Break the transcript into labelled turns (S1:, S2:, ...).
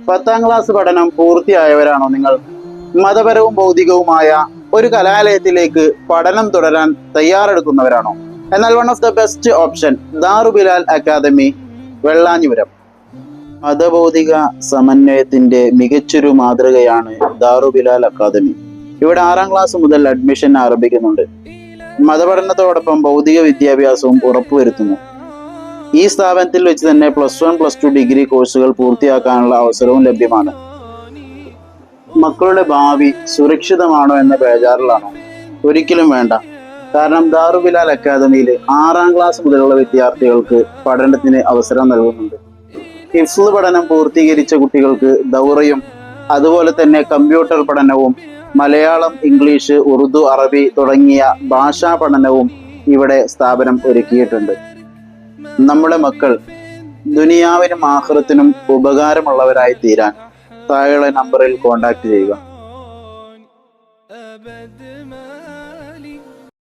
S1: 10ാം class പഠനം പൂർത്തിയായവരാണോ നിങ്ങൾ? മതപരവും ഭൗതികവുമായ ഒരു കലാലയത്തിലേക്ക് പഠനം തുടരാൻ തയ്യാറെടുക്കുന്നവരാണോ? എന്നാൽ one of the best option Daru Bilal academy, Vellanjipuram. മതഭൗതിക സമന്വയത്തിന്റെ മികച്ചൊരു മാതൃകയാണ് ദാറു ബിലാൽ അക്കാദമി. ഇവിടെ 6ാം ക്ലാസ് മുതൽ അഡ്മിഷൻ ആരംഭിക്കുന്നുണ്ട്. മതപഠനത്തോടൊപ്പം ഭൗതിക വിദ്യാഭ്യാസവും ഉറപ്പുവരുത്തുന്നു. ഈ സ്ഥാപനത്തിൽ വെച്ച് തന്നെ +1 +2 ഡിഗ്രി കോഴ്സുകൾ പൂർത്തിയാക്കാനുള്ള അവസരവും ലഭ്യമാണ്. മക്കളുടെ ഭാവി സുരക്ഷിതമാണോ എന്ന ബേജാറിലാണോ? ഒരിക്കലും വേണ്ട. കാരണം ദാറു ബിലാൽ അക്കാദമിയിൽ 6ാം ക്ലാസ് മുതലുള്ള വിദ്യാർത്ഥികൾക്ക് പഠനത്തിന് അവസരം നൽകുന്നുണ്ട്. ഹിഫ്ള് പഠനം പൂർത്തീകരിച്ച കുട്ടികൾക്ക് ദൗറയും അതുപോലെ തന്നെ കമ്പ്യൂട്ടർ പഠനവും മലയാളം, ഇംഗ്ലീഷ്, ഉറുദു, അറബി തുടങ്ങിയ ഭാഷാ പഠനവും ഇവിടെ സ്ഥാപനം ഒരുക്കിയിട്ടുണ്ട്. നമ്മുടെ മക്കൾ ദുനിയാവിനും ആഖിറത്തിനും ഉപകാരമുള്ളവരായി തീരാൻ താഴെയുള്ള നമ്പറിൽ കോൺടാക്ട് ചെയ്യുക.